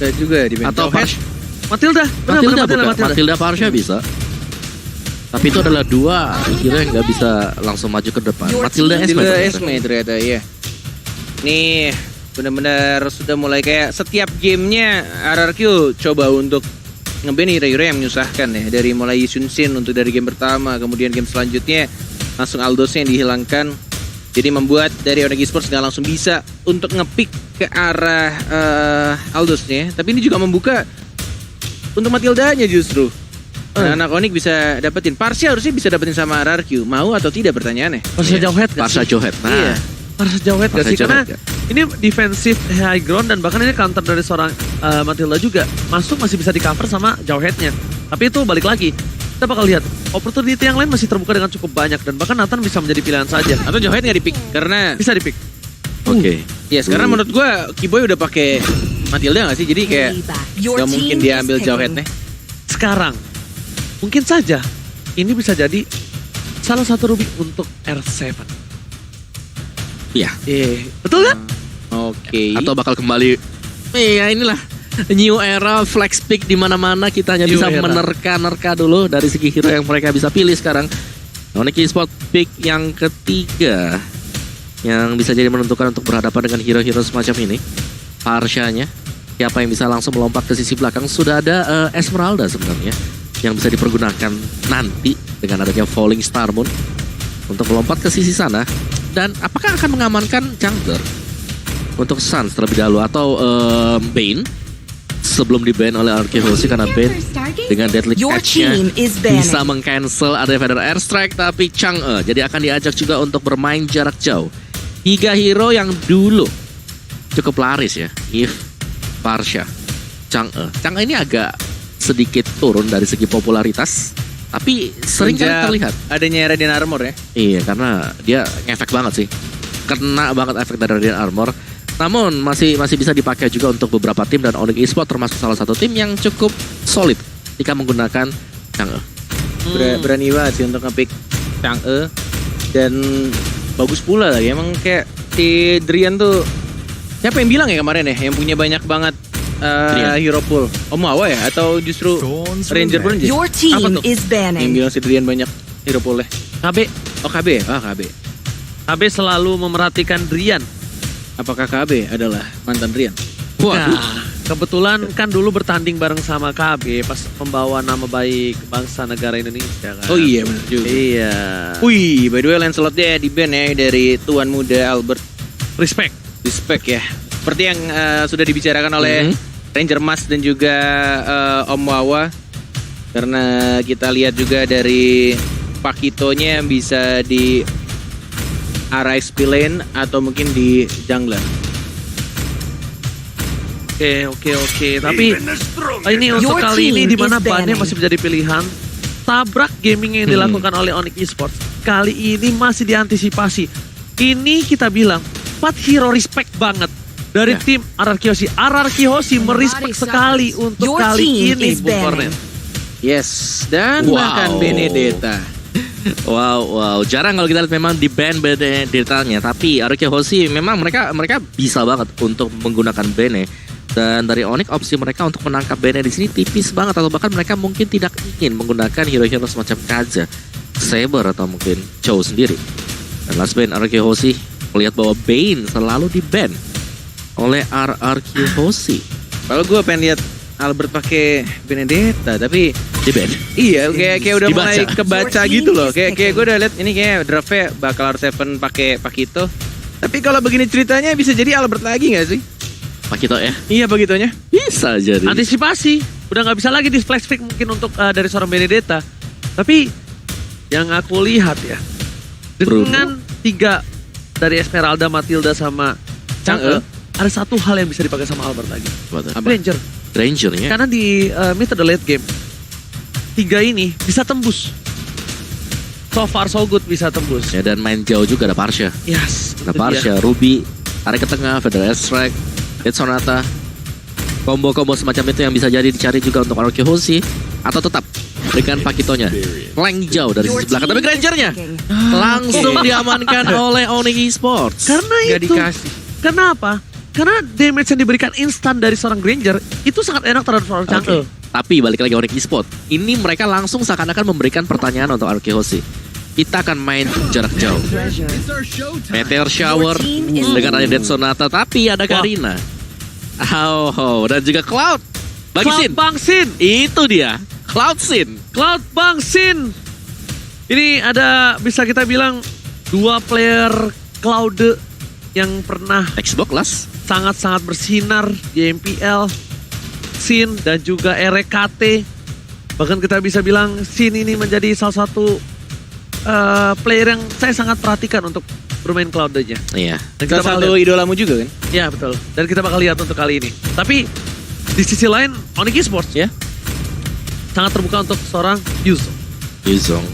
Gak juga di ban. Atau Matilda. Matilda Parsha bisa. Tapi itu adalah dua hero yang nggak bisa langsung maju ke depan. Matilda Esme ternyata ya. Nih benar-benar sudah mulai kayak setiap gamenya RRQ coba untuk nge-ban hero-hero yang menyusahkan ya. Dari mulai Yishun Shin untuk dari game pertama, kemudian game selanjutnya langsung Aldosnya yang dihilangkan. Jadi membuat dari Onyx Esports nggak langsung bisa untuk nge-pick ke arah Aldosnya. Tapi ini juga membuka untuk Matildanya justru. Anak Onyx bisa dapetin. Parsha harusnya bisa dapetin sama RRQ. Mau atau tidak pertanyaannya? Parsha Jauhead gak Parsha sih? Jauhead. Nah, Iya. Parsha Jauhead gak sih? Karena Jauhead, ini defensive high ground dan bahkan ini counter dari seorang Matilda juga. Masuk masih bisa di cover sama Jauheadnya. Tapi itu balik lagi. Kita bakal lihat opportunity yang lain masih terbuka dengan cukup banyak. Dan bahkan Nathan bisa menjadi pilihan saja. Atau Jauhead nggak di-pick? Karena Bisa di-pick. Oke. ya sekarang menurut gua Kiboy udah pakai Matilda nggak sih? Jadi kayak nggak mungkin dia ambil Jauheadnya. Sekarang, mungkin saja ini bisa jadi salah satu ruby untuk R7. Iya. Betul kan? Oke. Atau bakal kembali. Iya inilah new era flex pick di mana-mana kita hanya New bisa era. menerka-nerka dulu dari segi hero yang mereka bisa pilih sekarang. Onyx Esports pick yang ketiga yang bisa jadi menentukan untuk berhadapan dengan hero-hero semacam ini. Parshanya, siapa yang bisa langsung melompat ke sisi belakang? Sudah ada Esmeralda sebenarnya yang bisa dipergunakan nanti dengan adanya Falling Star Moon untuk melompat ke sisi sana. Dan apakah akan mengamankan jungler untuk Suns terlebih dahulu atau Bane sebelum di-ban oleh Arkehosi karena Bane dengan Deadly Edge-nya bisa meng-cancel ada Feather Airstrike, tapi Chang'e jadi akan diajak juga untuk bermain jarak jauh. 3 hero yang dulu cukup laris ya, Eve, Parsha, Chang'e. Chang'e ini agak sedikit turun dari segi popularitas, tapi sering kali terlihat adanya Radiant Armor ya. iya, karena dia ngefek banget sih. Kena banget efek dari Radiant Armor. Namun masih bisa dipakai juga untuk beberapa tim dan Onyx Esports termasuk salah satu tim yang cukup solid jika menggunakan Chang'e. Berani banget sih untuk nge-pick Chang'e. Dan bagus pula lagi. Emang kayak si Drian tuh, siapa yang bilang ya kemarin ya, yang punya banyak banget hero pool? Omawa ya? Atau justru Ranger pun aja? Your team Apa tuh? is Yang banning. bilang si Drian banyak hero poolnya. KB. Oh KB? Ah KB. KB selalu memerhatikan Drian. Apakah KB adalah mantan Drian? Nah, kebetulan kan dulu bertanding bareng sama KB pas membawa nama baik bangsa negara Indonesia kan. Oh iya benar juga. Iya. Wih, by the way Lancelotnya di-ban ya dari tuan muda Albert. Respect. Respect ya. Seperti yang sudah dibicarakan oleh Ranger Mas dan juga Om Wawa. Karena kita lihat juga dari Pakitonya bisa di arah SP lane atau mungkin di jungler. Oke. Tapi ini untuk Your kali ini team di mana is bannya banning. masih menjadi pilihan. Tabrak gaming yang dilakukan oleh Onyx Esports kali ini masih diantisipasi. Ini kita bilang 4 hero respect banget dari tim RRQ Hoshi merespect sekali untuk Your kali team ini is Bung Kornet. Yes, dan Wow. bahkan Benedetta. Wow, jarang kalau kita lihat memang di ban Benedetta-nya, tapi Arkehosi memang mereka bisa banget untuk menggunakan Bene. Dan dari Onyx opsi mereka untuk menangkap Bene di sini tipis banget, atau bahkan mereka mungkin tidak ingin menggunakan hero-hero semacam Kaza, Saber atau mungkin Chow sendiri. Dan last ban Arkehosi melihat bahwa Bane selalu di ban oleh Arkehosi. Kalau gue pengen lihat Albert pakai Benedetta, tapi Di ban. iya kayak udah Dibaca. mulai kebaca gitu loh. Kayak gue udah lihat ini kayak draftnya bakal R7 pakai Pakito. Tapi kalau begini ceritanya bisa jadi Albert lagi nggak sih? Pakito ya. Iya Pakitonya. Bisa jadi. Antisipasi. Udah nggak bisa lagi di flash pick mungkin untuk dari seorang Benedetta. Tapi yang aku lihat ya, dengan 3 dari Esmeralda, Matilda sama Chang'e, ada satu hal yang bisa dipakai sama Albert lagi. Apa? Ranger. Rangernya. Karena di mid atau late game 3 ini bisa tembus. So far so good bisa tembus. Ya, dan main jauh juga ada Parsha. Yes. Ada itu Parsha, dia. Ruby, tarik ke tengah, Feather Airstrike, Dead Sonata. Kombo-kombo semacam itu yang bisa jadi dicari juga untuk Arkehosi. Atau tetap dengan Pakitonya flank jauh dari sisi belakang. Tapi Grangernya langsung diamankan oleh Onyx Esports. Karena Nggak itu. dikasih. Kenapa? Karena damage yang diberikan instan dari seorang Granger itu sangat enak terhadap seorang Chang'e. Tapi balik lagi Onyx Esports, ini mereka langsung seakan-akan memberikan pertanyaan untuk Arkehoshi. Kita akan main jarak jauh. Meteor Shower dengan ada Dead Sonata, tapi ada Karina. Dan juga Cloud. Cloud Bangsin. Itu dia, Cloud Sin. Cloud Bangsin. Ini ada bisa kita bilang 2 player Cloud yang pernah Xbox Class. sangat-sangat bersinar di MPL. Sin dan juga RKT. Bahkan kita bisa bilang Sin ini menjadi salah satu player yang saya sangat perhatikan untuk bermain Cloud-nya. Iya. Dan kita Salah bakal satu lihat. idolamu juga kan? Ya betul. Dan kita bakal lihat untuk kali ini. Tapi di sisi lain Onyx Esports Ya. sangat terbuka untuk seorang Yuzong. Yuzong.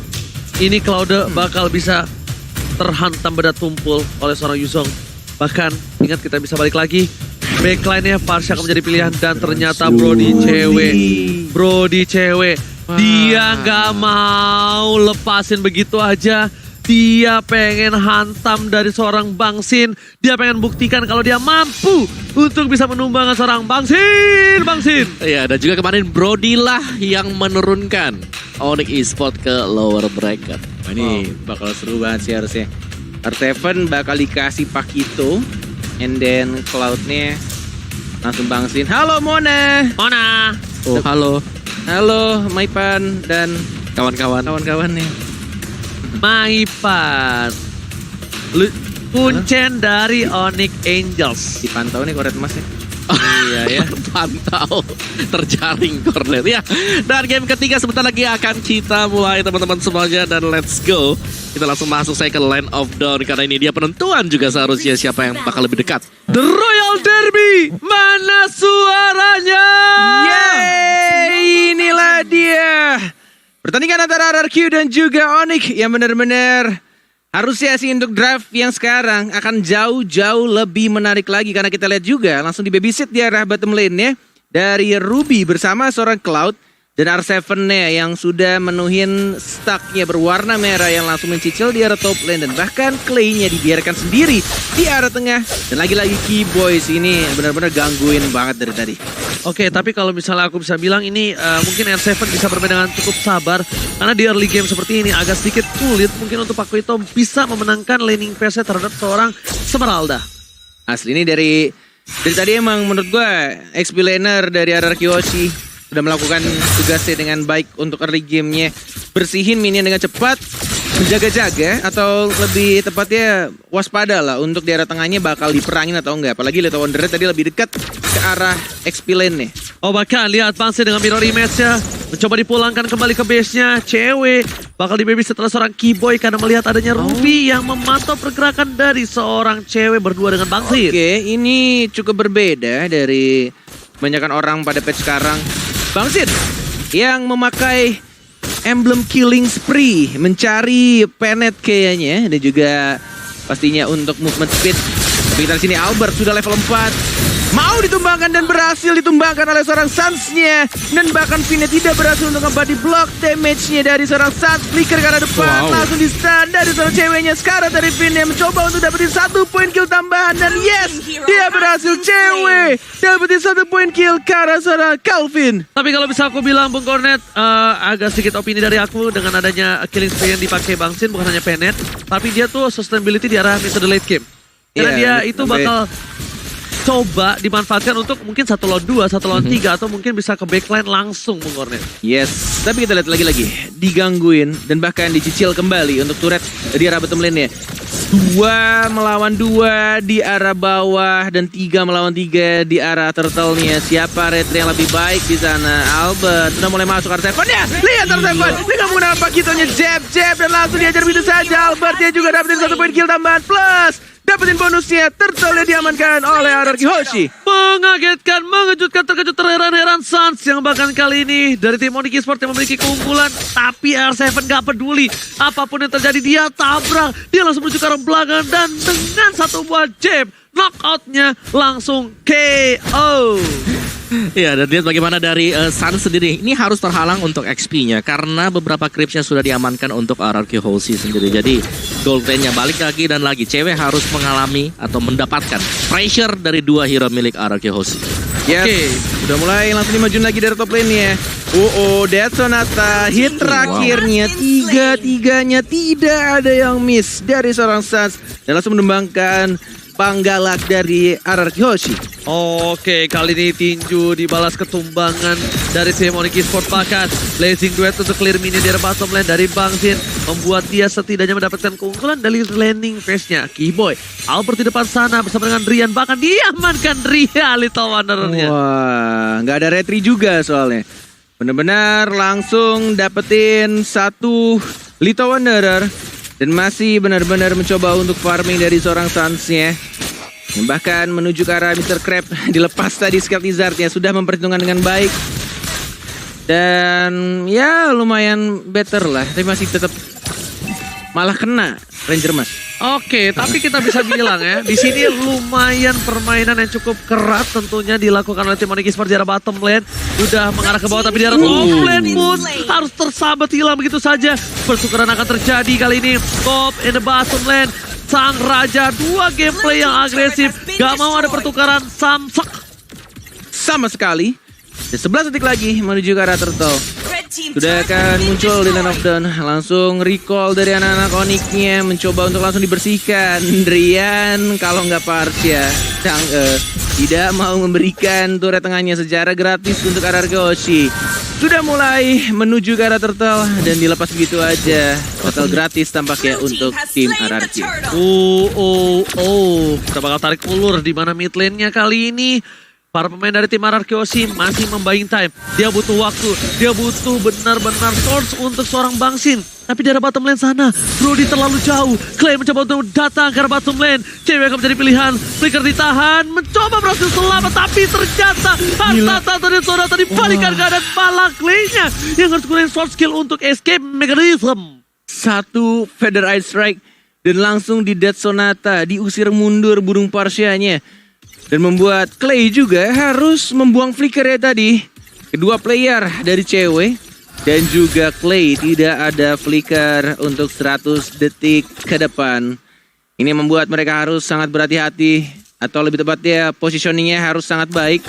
Ini Cloud bakal bisa terhantam beda tumpul oleh seorang Yuzong. Bahkan ingat kita bisa balik lagi. Backline-nya Farsha akan menjadi pilihan dan ternyata Brody cewek. Brody cewek. Dia nggak mau lepasin begitu aja. Dia pengen hantam dari seorang Bangsin. Dia pengen buktikan kalau dia mampu untuk bisa menumbangkan seorang Bangsin. Bangsin. Iya, dan juga kemarin Brody lah yang menurunkan Onyx Esports ke lower bracket. Wah, ini bakal seru banget sih harusnya. R7 bakal dikasih Pakito. And then Cloud-nya langsung Bangsin. Halo Mona. Mana? Oh, halo Halo Maipan dan kawan-kawan. kawan-kawannya. Maipan. Kuncen dari Onyx Angels. Dipantau nih Koret Mas ya. Iya ya, pantau terjaring corner ya. Dan game ketiga sebentar lagi akan kita mulai teman-teman semuanya, dan let's go. Kita langsung masuk saya ke Land of Dawn karena ini dia penentuan juga seharusnya siapa yang bakal lebih dekat. The Royal Derby, mana suaranya? Yeay, inilah dia. Pertandingan antara RRQ dan juga Onyx yang benar-benar harusnya sih untuk draft yang sekarang akan jauh-jauh lebih menarik lagi. Karena kita lihat juga langsung di babysit di arah bottom lane-nya dari Ruby bersama seorang Cloud. Dan R7-nya yang sudah menuhin stacknya berwarna merah yang langsung mencicil di arah top lane. Dan bahkan Clay-nya dibiarkan sendiri di arah tengah. Dan lagi-lagi Keyboys ini benar-benar gangguin banget dari tadi. Oke, tapi kalau misalnya aku bisa bilang ini mungkin R7 bisa bermain dengan cukup sabar. Karena di early game seperti ini agak sedikit sulit mungkin untuk Pakito bisa memenangkan laning phase terhadap seorang Smeralda. Asli ini dari tadi emang menurut gue XP laner dari RRQ Oshi sudah melakukan tugasnya dengan baik untuk early game-nya. Bersihin minion dengan cepat, menjaga-jaga atau lebih tepatnya waspada lah untuk di arah tengahnya bakal diperangin atau enggak. Apalagi Little Wanderer tadi lebih dekat ke arah XP lane-nya. Oh bahkan lihat Bangsin dengan mirror image-nya. Mencoba dipulangkan kembali ke base-nya. Cewek bakal dibaby setelah seorang Keyboy karena melihat adanya Ruby yang memantau pergerakan dari seorang cewek berdua dengan Bangsin. Oke, ini cukup berbeda dari kebanyakan orang pada patch sekarang. Bangsin yang memakai emblem killing spree, mencari Penet kayaknya, dan juga pastinya untuk movement speed. Tapi kita di sini Albert sudah level 4. Mau ditumbangkan dan berhasil ditumbangkan oleh seorang Suns-nya. Dan bahkan Vinnya tidak berhasil untuk ngebody block damage-nya dari seorang Suns. Flicker ke arah depan, langsung di-stun dari seorang ceweknya. Sekarang dari Vinnya mencoba untuk dapetin 1 poin kill tambahan. Dan yes, dia berhasil cewek dapetin 1 poin kill ke arah seorang Calvin. Tapi kalau bisa aku bilang Bung Cornet, agak sedikit opini dari aku dengan adanya killing spree yang dipakai Bangsin, bukan hanya Penet, tapi dia tuh sustainability di arah mid to the late game. Karena dia itu bakal coba dimanfaatkan untuk mungkin 1 lawan 2, 1 lawan 3, atau mungkin bisa ke backline langsung Bung Cornet. Yes, tapi kita lihat lagi-lagi digangguin dan bahkan dicicil kembali untuk turret di arah bottom lane-nya. 2 melawan 2 di arah bawah dan 3 melawan 3 di arah turtle-nya. Siapa retri yang lebih baik di sana? Albert sudah mulai masuk R7 ya. Lihat R7 dengan menggunakan Pakitonya jab dan langsung diajar begitu saja. Albert dia juga dapetin 1 poin kill tambahan plus dapetin bonusnya. Turtle diamankan oleh RRQ Hoshi. Mengagetkan, mengejutkan, terkejut, terheran-heran Suns yang bahkan kali ini dari tim Onyx Esports yang memiliki keunggulan. Tapi R7 gak peduli. Apapun yang terjadi dia tabrak. Dia langsung menuju ke arah belakang dan dengan 1 buah jab knockout-nya langsung KO. Iya, dan lihat bagaimana dari Sun sendiri. Ini harus terhalang untuk XP-nya karena beberapa creeps-nya sudah diamankan untuk RRQ Hoshi sendiri. Jadi gold lane-nya balik lagi dan lagi. Cewek harus mengalami atau mendapatkan pressure dari dua hero milik RRQ Hoshi. Yes, udah mulai langsung dimajuin lagi dari top lane-nya. Dead Sonata hit terakhirnya, tiga-tiganya tidak ada yang miss dari seorang Suns dan langsung menembangkan panggalak dari RRQ Hoshi. Oke, kali ini tinju dibalas ketumbangan dari tim Onyx Esports, bahkan blazing duet untuk clear minion dari bottom lane dari Bang Zin membuat dia setidaknya mendapatkan keunggulan dari landing phase-nya. Keyboy Albert di depan sana bersama dengan Rian, bahkan diamankan Rian Little Wanderer-nya. Wah, nggak ada retry juga soalnya. Benar-benar langsung dapetin satu Little Wanderer dan masih benar-benar mencoba untuk farming dari seorang Suns-nya. Yang bahkan menuju ke arah Mr. Crab dilepas tadi Scout Lizard-nya sudah memperhitungkan dengan baik. Dan ya lumayan better lah, tapi masih tetap malah kena Ranger Mas. Oke, tapi kita bisa bilang ya, di sini lumayan permainan yang cukup keras tentunya dilakukan oleh tim Onyx Esports di arah bottom lane. Udah mengarah ke bawah tapi di arah top lane pun harus tersabat hilang begitu saja. Pertukaran akan terjadi kali ini. Top in the bottom lane. Sang Raja, dua gameplay yang agresif. Gak mau ada pertukaran samsak. Sama sekali. Dan 11 detik lagi menuju ke arah Turtle. Sudah akan muncul di Land of Dawn. Langsung recall dari anak-anak Onyx-nya. Mencoba untuk langsung dibersihkan. Rian kalau nggak Parsia tidak mau memberikan turret tengahnya secara gratis untuk RRQ Hoshi. Sudah mulai menuju ke arah Turtle dan dilepas begitu aja. Turtle gratis tampaknya untuk tim RRQ. Kita bakal tarik ulur di mana mid lane-nya kali ini. Para pemain dari tim RRQ Hoshi masih membaying time. Dia butuh waktu. Dia butuh benar-benar source untuk seorang Bang Sin. Tapi di arah bottom lane sana, Brody terlalu jauh. Clay mencoba untuk datang ke arah bottom lane. Cewek akan menjadi pilihan. Flicker ditahan. Mencoba berhasil selamat. Tapi ternyata harta dan Sonata dibalikan keadaan malah Clay-nya yang harus gunain short skill untuk escape mechanism. Satu Feather Eye Strike dan langsung di Dead Sonata. Diusir mundur burung Parsianya. Dan membuat Clay juga harus membuang flicker ya tadi. Kedua player dari cewek dan juga Clay tidak ada flicker untuk 100 detik ke depan. Ini membuat mereka harus sangat berhati-hati. Atau lebih tepatnya positioningnya harus sangat baik.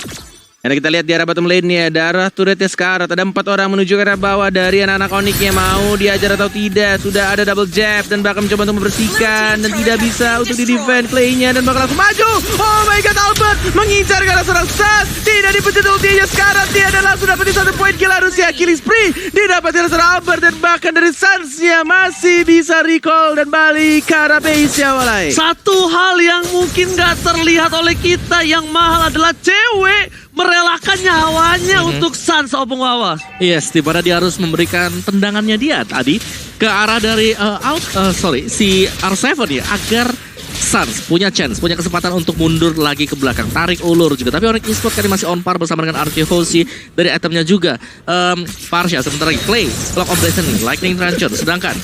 Karena kita lihat di arah bottom lane-nya, darah turretnya sekarat. Ada 4 orang menuju ke arah bawah dari anak-anak Onyx-nya. Mau diajar atau tidak? Sudah ada double jab dan bakal mencoba untuk membersihkan. Dan tidak bisa untuk di-defend Clay-nya dan bakal langsung maju. Oh my god, Albert mengincar ke arah seorang Suns. Tidak dipencet ultinya sekarang. Dia adalah langsung dapetin 1 poin kill harusnya. Killing spree didapatkan oleh seorang Albert. Dan bahkan dari Suns-nya masih bisa recall dan balik ke arah base-nya Walai. Satu hal yang mungkin gak terlihat oleh kita yang mahal adalah cewek merelakan nyawanya untuk Suns Opung Wawa. Yes, di mana dia harus memberikan tendangannya dia tadi ke arah dari si R7 ya, agar Suns punya chance, punya kesempatan untuk mundur lagi ke belakang, tarik ulur juga. Tapi Onyx Esports kali masih on par bersama dengan RRQ Hoshi dari itemnya juga. Parsia sebentar lagi, Clay, Clock of Destiny, Lightning Rancher, sedangkan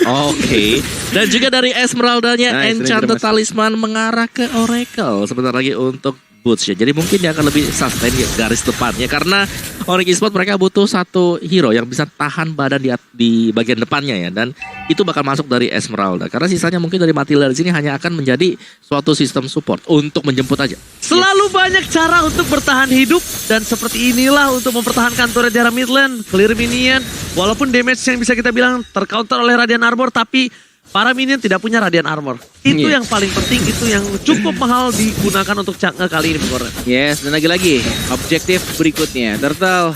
Oke. Dan juga dari Esmeralda-nya Enchanted Talisman mengarah ke Oracle sebentar lagi untuk Boots ya. Jadi mungkin dia akan lebih sustain di garis depannya karena Onyx Esports mereka butuh satu hero yang bisa tahan badan di bagian depannya ya, dan itu bakal masuk dari Esmeralda karena sisanya mungkin dari Matilda di sini hanya akan menjadi suatu sistem support untuk menjemput aja. Selalu banyak cara untuk bertahan hidup dan seperti inilah untuk mempertahankan turret di arah mid lane, clear minion. Walaupun damage yang bisa kita bilang tercounter oleh Radiant Armor, tapi para minion tidak punya Radiant Armor. Itu yang paling penting, itu yang cukup mahal digunakan untuk Chang'e kali ini, Bogor. Yes, dan lagi-lagi objektif berikutnya. Turtle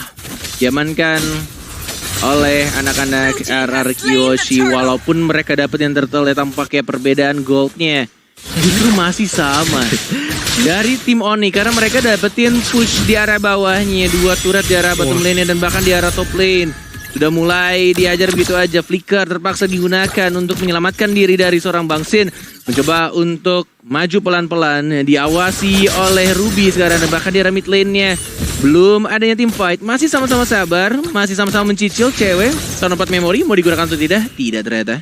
diamankan oleh anak-anak RRQ Hoshi. Walaupun mereka dapetin Turtle ya, tampaknya perbedaan goldnya justru masih sama dari tim Oni, karena mereka dapetin push di arah bawahnya, 2 turret di arah bottom lane dan bahkan di arah top lane. Sudah mulai diajar begitu aja. Flicker terpaksa digunakan untuk menyelamatkan diri dari seorang Bang Sin. Mencoba untuk maju pelan-pelan. Diawasi oleh Ruby sekarang. Dan bahkan di arah mid lane-nya belum adanya team fight. Masih sama-sama sabar. Masih sama-sama mencicil cewek. Sound 4 memori mau digunakan atau tidak? Tidak ternyata.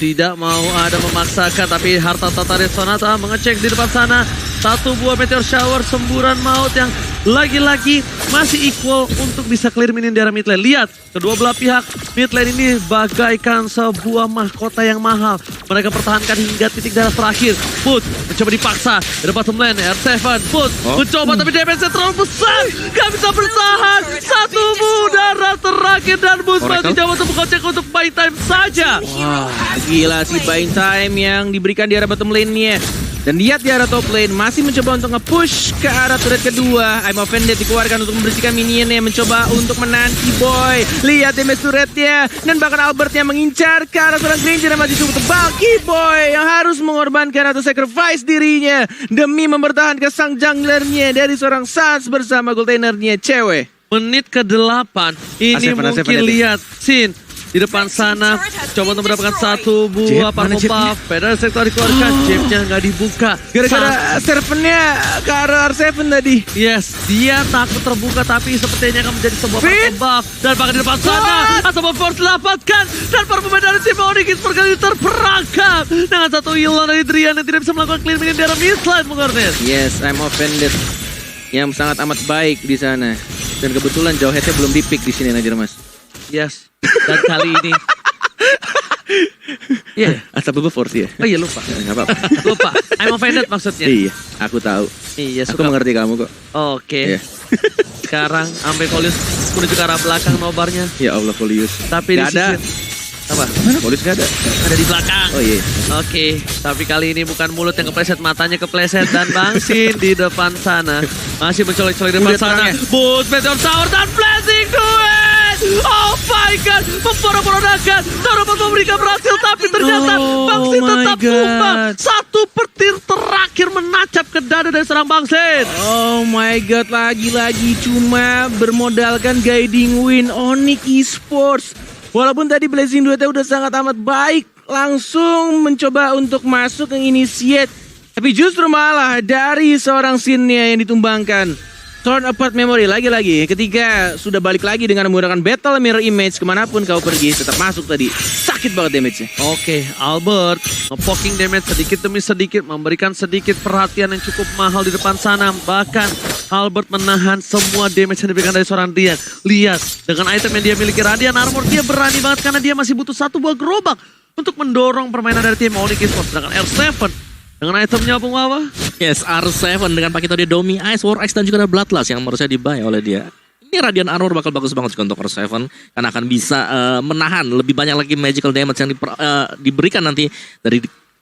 Tidak mau ada memaksakan, tapi harta tata Sonata mengecek di depan sana. Satu buah meteor shower semburan maut yang lagi-lagi masih equal untuk bisa clear minion di area mid lane. Lihat, kedua belah pihak mid lane ini bagaikan sebuah mahkota yang mahal. Mereka pertahankan hingga titik darah terakhir. Put mencoba dipaksa dari bottom lane. R7 Put mencoba tapi damage-nya terlalu besar. Gak bisa bertahan. Satu darah terakhir dan Boots masih coba untuk mengocek untuk buy time saja. Wah, gila sih buying time yang diberikan di arah bottom lane-nya. Dan lihat di arah top lane masih mencoba untuk nge-push ke arah turret kedua. I'm Offended dikeluarkan untuk membersihkan minionnya, mencoba untuk menahan Keyboy. Lihat damage turretnya dan bahkan Albertnya mengincar ke arah seorang Granger yang masih cukup tebal. Keyboy yang harus mengorbankan atau sacrifice dirinya demi mempertahankan sang junglernya dari seorang Suns bersama goldtainernya cewek. Menit ke-8 ini mungkin lihat Sin di depan sana coba untuk mendapatkan satu buah purple buff. Pedal sektor dikeluarkan, Jeb-nya nggak dibuka Gara-gara servennya ke arah R7 tadi. Yes, dia takut terbuka tapi sepertinya akan menjadi sebuah purple buff. Dan bahkan di depan sana atau force didapatkan dan para pemain dari tim Onyx berkali terperangkap dengan satu hilang dari Drian yang tidak bisa melakukan clear minion di arah mid lane, Mungornis. Yes, I'm Offended yang sangat amat baik di sana. Dan kebetulan jauh headnya belum di-pick di sini Najar Mas. Yes, dan kali ini iya, asal bubuk force ya. Oh iya lupa. Enggak apa-apa. Lupa, I'm offended maksudnya. Iya, aku tahu. Iya, Aku suka. mengerti kamu kok. Oke. Iya. Sekarang Ambe Polius menuju ke arah belakang nobarnya. Ya Allah, Polius. Tapi di Gak ada. apa? Mana Polius gak ada? Ada di belakang. Oh iya. Oke, tapi kali ini bukan mulut yang kepleset, matanya kepleset dan Bang Sin di depan sana. Masih mencolek-colek di depan Udah sana. terang ya? Boot, Meteor Shower dan Blazing Duet! Oh my god, memporak-porandakan. Dapat memberikan berhasil, tapi ternyata Bang Sin my tetap God. tumbang. Satu petir terakhir menacap ke dada dari serang Bang Sin. Oh my god, lagi-lagi cuma bermodalkan guiding win Onyx Esports. Walaupun tadi Blazing Duetnya udah sangat amat baik, langsung mencoba untuk masuk ke initiate. Tapi justru malah dari seorang Sin-nya yang ditumbangkan. Torn apart memory lagi-lagi ketika sudah balik lagi dengan menggunakan battle mirror image kemanapun kau pergi tetap masuk tadi. Sakit banget damage-nya. Oke, Albert nge-poking damage sedikit demi sedikit, memberikan sedikit perhatian yang cukup mahal di depan sana. Bahkan Albert menahan semua damage yang diberikan dari seorang Radiant. Lihat, dengan item yang dia miliki Radiant Armor, dia berani banget karena dia masih butuh satu buah gerobak untuk mendorong permainan dari tim Onyx Esports. Sedangkan R7 dengan itemnya Bung Wawa. Yes, R7 dengan pakai tadi Domi Ice, War X dan juga ada Bloodlust yang menurut saya dibuy oleh dia. Ini Radiant Armor bakal bagus banget juga untuk R7 karena akan bisa menahan lebih banyak lagi magical damage yang diberikan nanti dari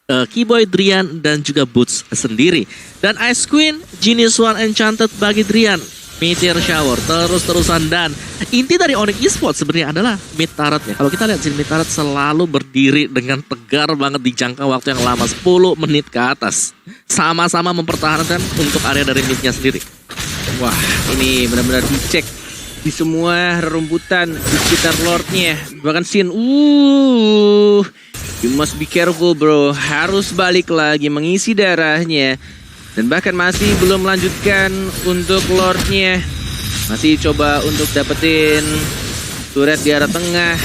Keyboy, Drian dan juga Boots sendiri. Dan Ice Queen, Genius One Enchanted bagi Drian. Meteor Shower terus-terusan dan inti dari Onyx Esports sebenarnya adalah mid turretnya. Kalau kita lihat sini mid turret selalu berdiri dengan tegar banget di jangka waktu yang lama 10 menit ke atas. Sama-sama mempertahankan untuk area dari midnya sendiri. Wah, ini benar-benar dicek di semua rerumputan di sekitar Lordnya. Bahkan Sin, you must be careful bro. Harus balik lagi mengisi darahnya. Dan bahkan masih belum melanjutkan untuk Lordnya. Masih coba untuk dapetin turret di arah tengah.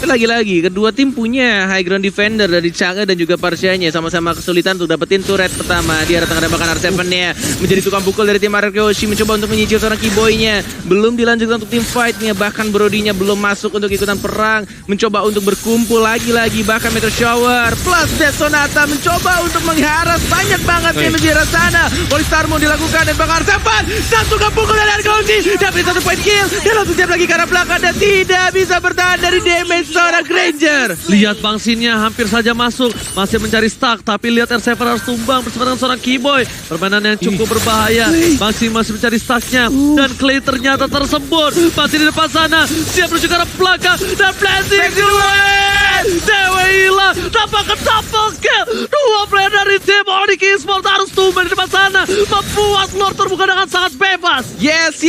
Tapi lagi-lagi kedua tim punya high ground defender dari Chang'e dan juga Parsianya. Sama-sama kesulitan untuk dapetin turret pertama di arah tengah. Dan bahkan R7-nya menjadi tukang pukul dari tim Arkeoshi. Mencoba untuk menyicil seorang Keyboy-nya. Belum dilanjutkan untuk tim fight-nya. Bahkan Brody-nya belum masuk untuk ikutan perang. Mencoba untuk berkumpul lagi-lagi. Bahkan Meteor Shower plus Death Sonata mencoba untuk mengharas banyak banget yang di arah sana. Polistarmo dilakukan dan bahkan R7 satu tukang pukul dari Arkeoshi. Dapat satu point kill. Dan langsung siap lagi ke arah belakang dan tidak bisa bertahan dari damage seorang Granger. Lihat Bang Sin-nya hampir saja masuk, masih mencari stack, tapi lihat R7 harus tumbang bersama dengan seorang Keyboy. Permainan yang cukup berbahaya. Bang Sin masih mencari stacknya dan Clay ternyata tersembur. Masih di depan sana, siap menuju ke arah belakang dan Blazing Duet. Dewa hilang, dapatkan double kill. Dua player dari tim Onyx Esports harus tumbang di depan sana, membuat Lord terbuka dengan sangat bebas. Yes,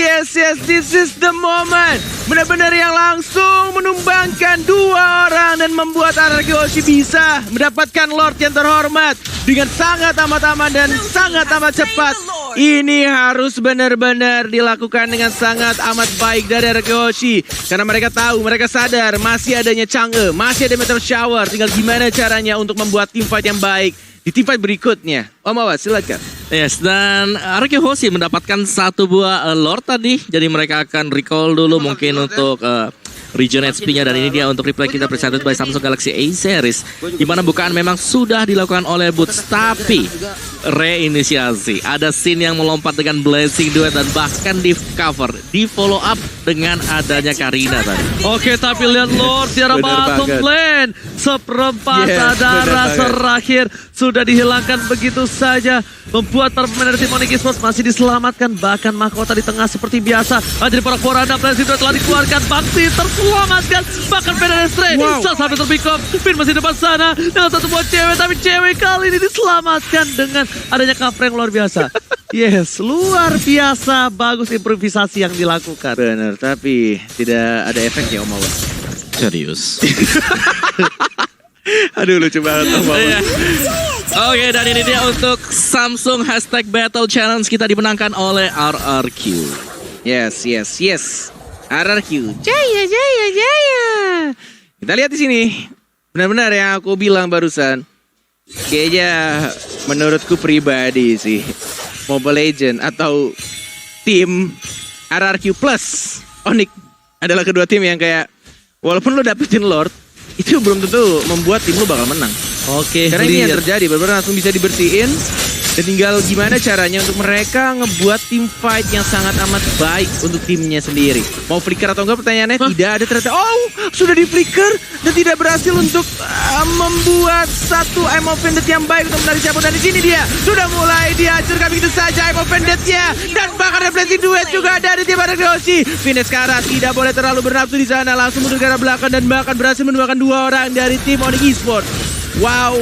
this is the moment. Benar-benar yang langsung menumbangkan dua orang dan membuat Arkeoshi bisa mendapatkan Lord yang terhormat dengan sangat amat aman dan sangat amat cepat. Ini harus benar-benar dilakukan dengan sangat amat baik dari Arkeoshi karena mereka tahu, mereka sadar masih adanya Chang'e, masih ada Meteor Shower. Tinggal gimana caranya untuk membuat teamfight yang baik. di teamfight berikutnya. Om Awas, silakan. Yes, dan RQ Hoshi mendapatkan satu buah Lord tadi. Jadi mereka akan recall dulu mungkin untuk region HP-nya. Dan ini dia untuk replay kita presented by Samsung Galaxy A Series. Dimana bukaan memang sudah dilakukan oleh Boots, tapi reinisiasi. Ada scene yang melompat dengan Blazing Duet dan bahkan di cover, di follow up dengan adanya Karina tadi. Oke, tapi lihat Lord tiara Bener bottom banget. lane. Seperempat Yes, darah bener banget. terakhir sudah dihilangkan begitu saja. Membuat para pemain dari tim Onyx Esports masih diselamatkan. Bahkan mahkota di tengah seperti biasa. Jadi para Koranda Blazing Duet telah dikeluarkan. Bakti terselamatkan. Bahkan Pedestre sampai terpick up. Pin masih depan sana dengan satu buat cewek. Tapi cewek kali ini diselamatkan dengan adanya cover yang luar biasa. Yes, luar biasa. Bagus improvisasi yang dilakukan. Benar, tapi tidak ada efeknya Om Awas. Serius. Aduh, lucu banget Om Awas. Iya. Oke, dan ini dia untuk Samsung #Battle Challenge kita dimenangkan oleh RRQ. Yes. RRQ. Jaya. Kita lihat di sini. Benar-benar yang aku bilang barusan. Kayaknya menurutku pribadi sih. Mobile Legends atau tim RRQ plus Onyx adalah kedua tim yang kayak walaupun lo dapetin Lord, itu belum tentu membuat tim lo bakal menang. Oke, Karena ini yang lihat. terjadi, benar-benar langsung bisa dibersihin. Dan tinggal gimana caranya untuk mereka ngebuat tim fight yang sangat amat baik untuk timnya sendiri. Mau flicker atau enggak pertanyaannya tidak ada ternyata. Oh, sudah di flicker dan tidak berhasil untuk membuat satu Aim of Vendetta yang baik untuk menarik cabut. Dan di sini dia sudah mulai dihancurkan begitu saja Aim of Vendetta-nya. Dan bahkan ada Blazing Duet juga dari tim Argosi. Fines Kara tidak boleh terlalu bernafsu di sana, langsung mundur ke arah belakang dan bahkan berhasil menemukan 2 orang dari tim Onyx Esports. Wow.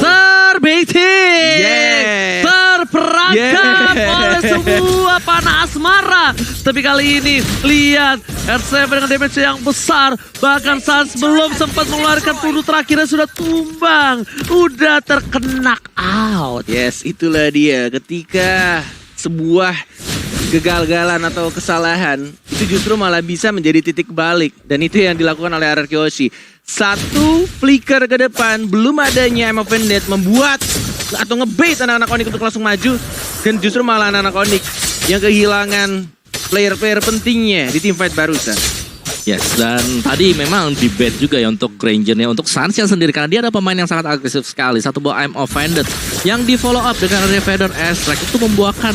Terbeting, Yeah. terperangkap Yeah. oleh sebuah panah asmara. Tapi kali ini lihat R7 dengan damage yang besar. Bahkan Sans belum sempat mengeluarkan peluru terakhirnya sudah tumbang, udah terkena out. Yes, itulah dia. Ketika sebuah kegagalan atau kesalahan itu justru malah bisa menjadi titik balik. Dan itu yang dilakukan oleh RRQ Hoshi. Satu flicker ke depan, belum adanya Aim of Vendetta membuat atau ngebait anak-anak Onyx untuk langsung maju. Dan justru malah anak-anak Onyx yang kehilangan player-player pentingnya di teamfight barusan. Yes, dan tadi memang di bait juga ya untuk Ranger-nya, untuk Sansya sendiri. Karena dia ada pemain yang sangat agresif sekali. Satu buah I'm Offended yang di follow up dengan Revader Airstrike itu membuahkan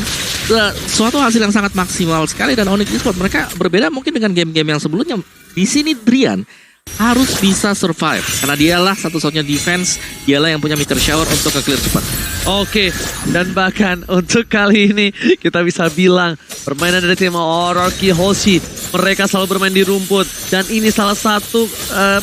suatu hasil yang sangat maksimal sekali. Dan Onyx Esports mereka berbeda mungkin dengan game-game yang sebelumnya. Di sini Drian harus bisa survive. Karena dialah satu-satunya defense, dialah yang punya meter shower untuk nge-clear cepat. Oke, dan bahkan untuk kali ini kita bisa bilang permainan dari tim RRQ Hoshi, mereka selalu bermain di rumput dan ini salah satu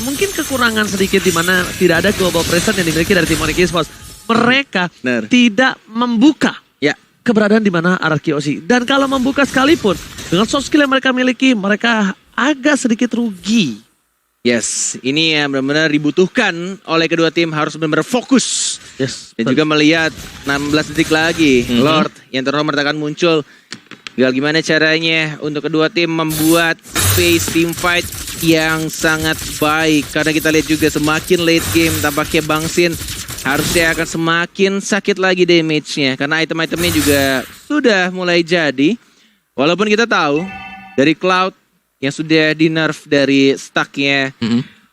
mungkin kekurangan sedikit di mana tidak ada global presence yang dimiliki dari tim Onyx Esports. Mereka Benar. tidak membuka Ya, keberadaan di mana RRQ Hoshi, dan kalau membuka sekalipun dengan soft skill yang mereka miliki, mereka agak sedikit rugi. yes. Ini yang benar-benar dibutuhkan oleh kedua tim, harus benar-benar fokus. Yes. Dan juga melihat 16 detik lagi Lord yang terhormat akan muncul. Tinggal gimana caranya untuk kedua tim membuat space team fight yang sangat baik. Karena kita lihat juga semakin late game tampaknya Bang Sin harusnya akan semakin sakit lagi damage-nya. Karena item-itemnya juga sudah mulai jadi. Walaupun kita tahu dari Cloud yang sudah di nerf dari stacknya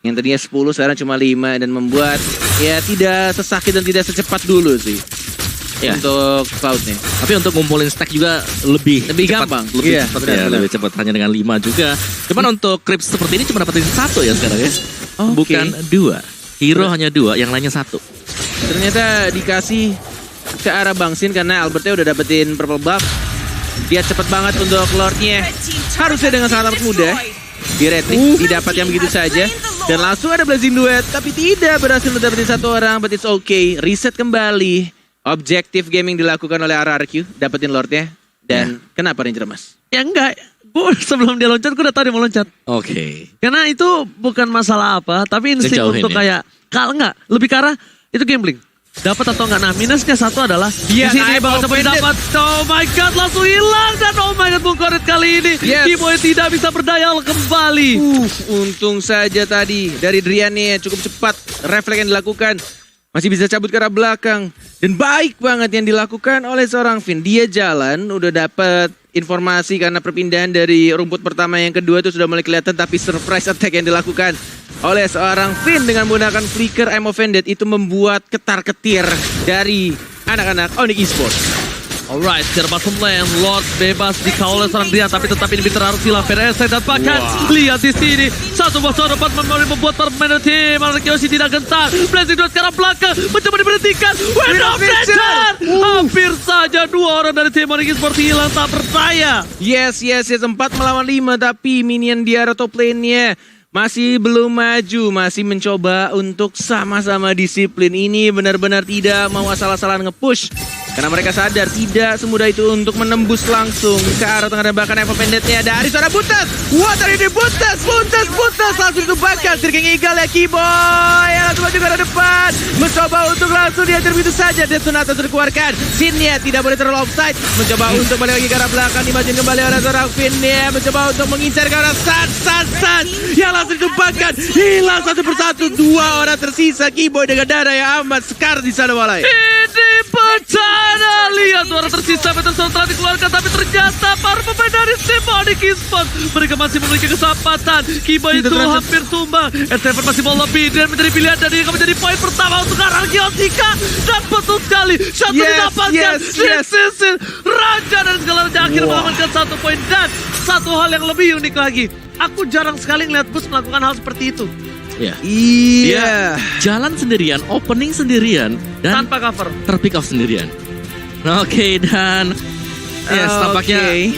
yang tadinya 10 sekarang cuma 5 dan membuat ya tidak sesakit dan tidak secepat dulu sih Ya. untuk Cloud-nya. Tapi untuk ngumpulin stack juga lebih cepat, gampang. lebih Iya, cepat benar, ya, benar. lebih cepat hanya dengan 5 juga. Cuman untuk Crips seperti ini cuma dapetin 1 ya sekarang ya. Oke. Bukan 2. Hero hanya 2, yang lainnya 1. Ternyata dikasih ke arah Bang Sin karena Albertnya udah dapetin purple buff. Dia cepet banget untuk Lord-nya. Harusnya dengan sangat amat mudah. Di retrik didapat yang begitu saja. Dan langsung ada Blazing Duet. Tapi tidak berhasil dapetin satu orang. But it's okay. Reset kembali. Objektif gaming dilakukan oleh RRQ. Dapetin Lord-nya. Dan kenapa Ranger Mas? Ya enggak, gue sebelum dia loncat gue udah tahu dia mau loncat. Oke. Karena itu bukan masalah apa, tapi insting Ngejauhin untuk ya? kayak kalau enggak, lebih ke arah itu gambling. Dapat atau enggak? Nah, minusnya satu adalah Iya, di sini Aim bakal of coba Vendetta. dapat. Oh my god, langsung hilang dan oh my god, Bung Koret kali ini Yes. Kimoy tidak bisa berdaya kembali. Untung saja tadi dari Drian nih cukup cepat refleks yang dilakukan. masih bisa cabut ke arah belakang. Dan baik banget yang dilakukan oleh seorang Finn. Dia jalan, udah dapet informasi karena perpindahan dari rumput pertama yang kedua itu sudah mulai kelihatan. Tapi surprise attack yang dilakukan oleh seorang Finn dengan menggunakan flicker I'm Offended itu membuat ketar-ketir dari anak-anak Onyx Esports. Alright, secara bottom lane, Lord bebas dikawal oleh seorang Rian, tapi tetap ini harus hilang VRS dan bahkan lihat di sini satu bosor dapat membuat permainan tim Arkeosi tidak gentar. Blazing Dot ke arah belakang mencoba diberhentikan. Wind of Nature! Hampir saja 2 orang dari tim Onyx Sport hilang tak berdaya. Yes, 4 melawan 5 tapi minion di arah top lane-nya masih belum maju, masih mencoba untuk sama-sama disiplin. Ini benar-benar tidak mau asal-asalan nge-push. Karena mereka sadar tidak semudah itu untuk menembus langsung ke arah tengah dan bahkan Evo Pendetnya dari suara Butas. What are you Butas? Langsung ditumbangkan. Sirking Eagle ya Kiboy. Langsung maju ke arah depan. Mencoba untuk langsung dihajar begitu saja. Dan Sonata sudah dikeluarkan. Sinnya tidak boleh terlalu offside. Mencoba untuk balik lagi ke arah belakang. Dimajuin kembali oleh seorang Finnya. Mencoba untuk mengincar ke arah San. Yang langsung ditumbangkan. Hilang satu persatu. 2 orang tersisa. Kiboy dengan darah yang amat sekar di sana walai. Ini bencana. Lihat suara tersisa Peterson telah dikeluarkan, tapi ternyata para pemain dari tim Onyx Esports mereka masih memiliki kesempatan. Kiba itu hampir tumbang. S7 masih mau lebih dan menjadi pilihan dan ini akan menjadi poin pertama untuk Arkeotika. Dan betul sekali shot didapatkan. Sisil raja dan segala raja akhirnya mengamankan 1 poin. Dan satu hal yang lebih unik lagi, aku jarang sekali ngeliat Bus melakukan hal seperti itu. Iya. Iya. Jalan sendirian, opening sendirian, dan Tanpa cover. terpick off sendirian. Oke, dan yes, tampaknya